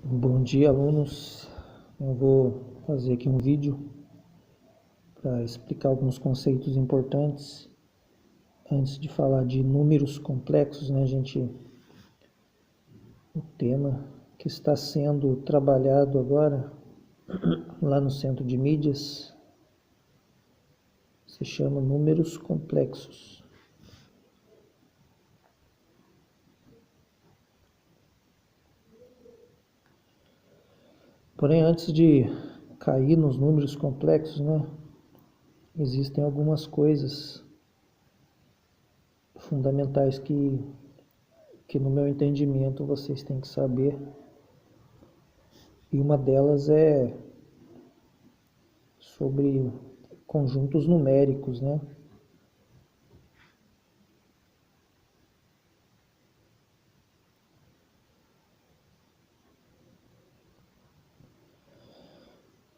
Bom dia, alunos. Eu vou fazer aqui um vídeo para explicar alguns conceitos importantes antes de falar de números complexos, né, gente? O tema que está sendo trabalhado agora lá no Centro de Mídias se chama números complexos. Porém, antes de cair nos números complexos, né, existem algumas coisas fundamentais que no meu entendimento vocês têm que saber. E uma delas é sobre conjuntos numéricos, né?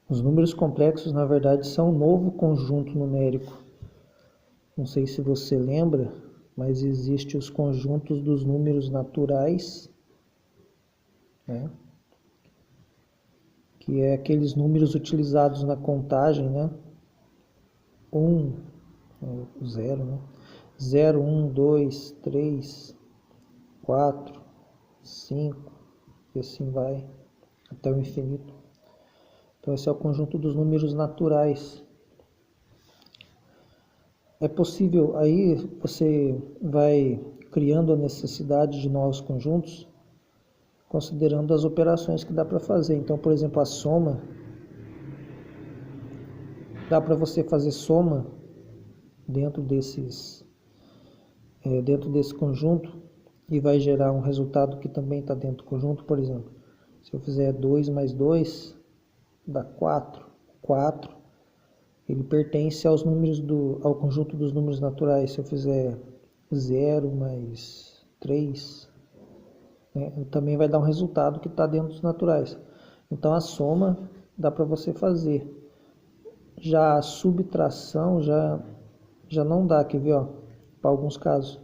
Os números complexos, na verdade, são um novo conjunto numérico. Não sei se você lembra, mas existem os conjuntos dos números naturais, né? Que é aqueles números utilizados na contagem, né? 0, né? 0, 1, 2, 3, 4, 5, e assim vai até o infinito. Então, esse é o conjunto dos números naturais. É possível, aí você vai criando a necessidade de novos conjuntos, considerando as operações que dá para fazer. Então, por exemplo, a soma, dá para você fazer soma dentro desse conjunto e vai gerar um resultado que também está dentro do conjunto. Por exemplo, se eu fizer 2 mais 2, dá 4. 4, ele pertence aos números ao conjunto dos números naturais. Se eu fizer 0 mais 3, né, também vai dar um resultado que está dentro dos naturais. Então, a soma dá para você fazer. Já a subtração já não dá, quer ver, ó, para alguns casos.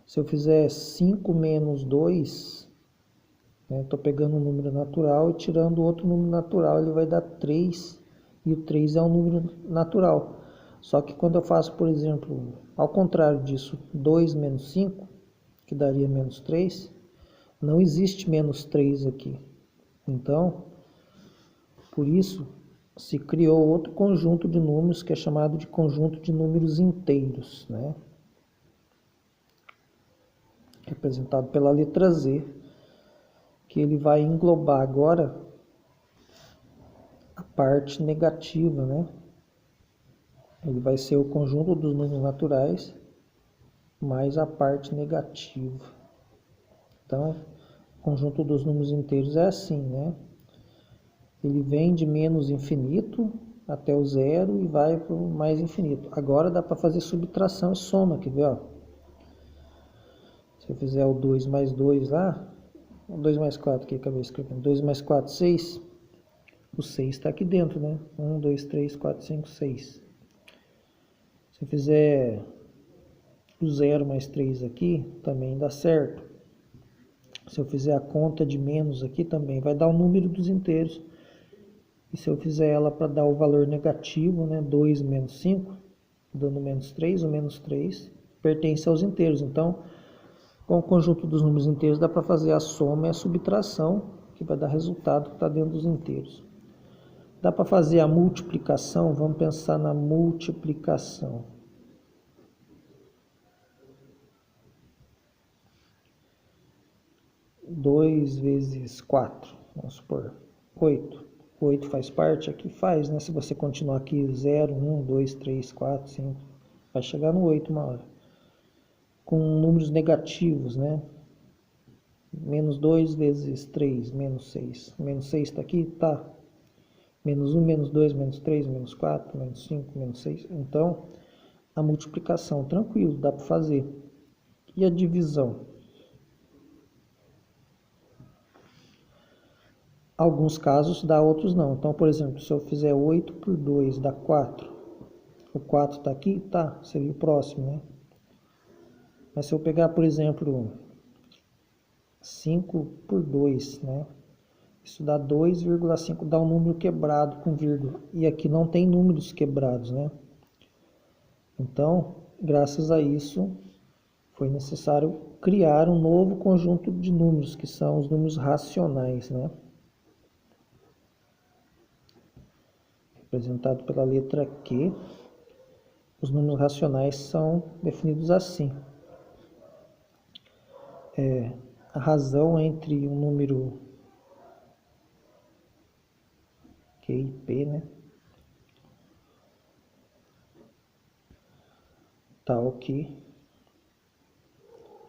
Se eu fizer 5 menos 2, estou pegando um número natural e tirando outro número natural, ele vai dar 3, e o 3 é um número natural. Só que quando eu faço, por exemplo, ao contrário disso, 2 menos 5, que daria menos 3, não existe menos 3 aqui. Então, por isso, se criou outro conjunto de números que é chamado de conjunto de números inteiros, né? Representado pela letra Z, que ele vai englobar agora a parte negativa, né? Ele vai ser o conjunto dos números naturais mais a parte negativa. Então, o conjunto dos números inteiros é assim, né? Ele vem de menos infinito até o zero e vai para o mais infinito. Agora dá para fazer subtração e soma, quer ver, ó? Se eu fizer o 2 mais 2 lá, o 2 mais 4 aqui, acabei escrevendo, 2 mais 4, 6, o 6 está aqui dentro, né? 1, 2, 3, 4, 5, 6. Se eu fizer o 0 mais 3 aqui, também dá certo. Se eu fizer a conta de menos aqui, também vai dar o número dos inteiros. E se eu fizer ela para dar o valor negativo, né? 2 menos 5, dando menos 3, o menos 3 pertence aos inteiros. Então, com o conjunto dos números inteiros, dá para fazer a soma e a subtração, que vai dar resultado que está dentro dos inteiros. Dá para fazer a multiplicação, vamos pensar na multiplicação. 2 vezes 4, vamos supor, 8. 8 faz parte? Aqui faz, né? Se você continuar aqui, 0, 1, 2, 3, 4, 5, vai chegar no 8 uma hora. Com números negativos, né? Menos 2 vezes 3, menos 6. Menos 6 está aqui? Tá. Menos 1, menos 2, menos 3, menos 4, menos 5, menos 6. Então, a multiplicação, tranquilo, dá para fazer. E a divisão? Alguns casos dá, outros não. Então, por exemplo, se eu fizer 8 por 2 dá 4. O 4 está aqui? Tá, seria o próximo, né? Mas se eu pegar, por exemplo, 5 por 2, né? Isso dá 2,5, dá um número quebrado com vírgula. E aqui não tem números quebrados, né? Então, graças a isso, foi necessário criar um novo conjunto de números, que são os números racionais, né? Representado pela letra Q. Os números racionais são definidos assim. A razão entre um número Q e P, né? Tal que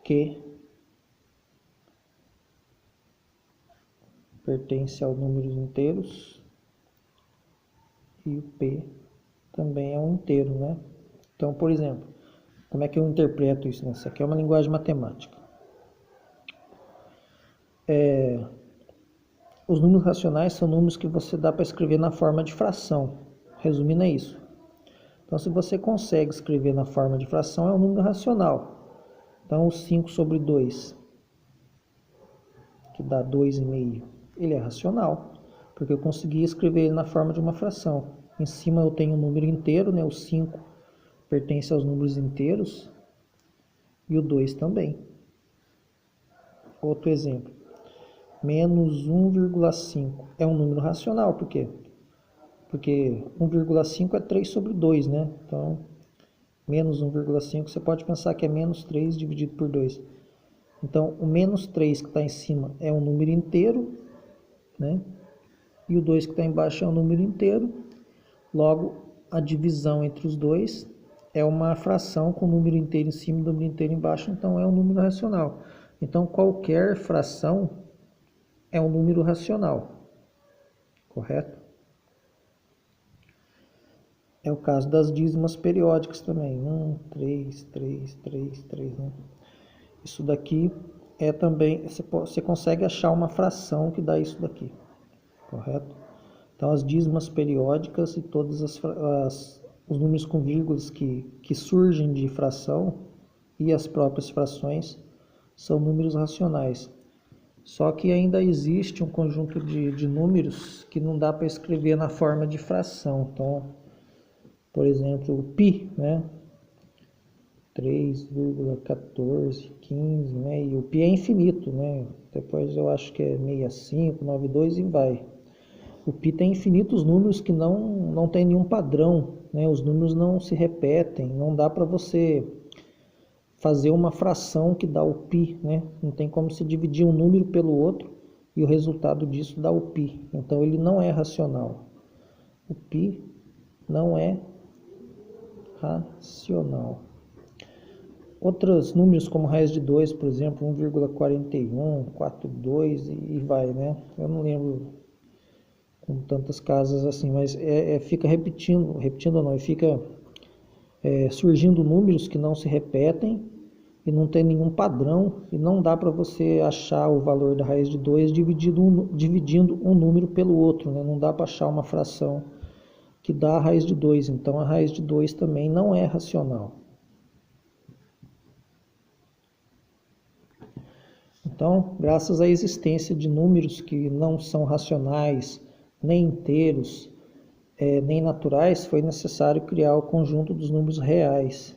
Q pertence aos números inteiros e o P também é um inteiro, né? Então, por exemplo, como é que eu interpreto isso? Isso aqui é uma linguagem matemática. Os números racionais são números que você dá para escrever na forma de fração. Resumindo, é isso. Então, se você consegue escrever na forma de fração, é um número racional. Então, o 5 sobre 2, que dá 2,5, ele é racional, porque eu consegui escrever ele na forma de uma fração. Em cima eu tenho um número inteiro, né? O 5 pertence aos números inteiros e o 2 também. Outro exemplo. Menos 1,5 é um número racional, por quê? Porque 1,5 é 3 sobre 2, né? Então, menos 1,5 você pode pensar que é menos 3 dividido por 2. Então, o menos 3 que está em cima é um número inteiro, né? E o 2 que está embaixo é um número inteiro. Logo, a divisão entre os dois é uma fração com o número inteiro em cima e o número inteiro embaixo, então é um número racional. Então, qualquer fração é um número racional, correto? É o caso das dízimas periódicas também, 1, 3, 3, 3, 3, né? Isso daqui é também, você consegue achar uma fração que dá isso daqui, correto? Então, as dízimas periódicas e todos os números com vírgulas que surgem de fração e as próprias frações são números racionais. Só que ainda existe um conjunto de números que não dá para escrever na forma de fração. Então, por exemplo, o π, né? 3,1415, né? E o π é infinito, né? Depois eu acho que é 65, 92 e vai. O π tem infinitos números que não tem nenhum padrão, né? Os números não se repetem, não dá para você fazer uma fração que dá o π, né? Não tem como se dividir um número pelo outro e o resultado disso dá o π. Então ele não é racional. O π não é racional. Outros números como raiz de 2, por exemplo, 1,41, 42 e vai, né? Eu não lembro com tantas casas assim, mas fica repetindo ou não, fica surgindo números que não se repetem e não tem nenhum padrão e não dá para você achar o valor da raiz de 2 dividindo um número pelo outro, né? Não dá para achar uma fração que dá a raiz de 2, então a raiz de 2 também não é racional. Então, graças à existência de números que não são racionais, nem inteiros, nem naturais, foi necessário criar o conjunto dos números reais.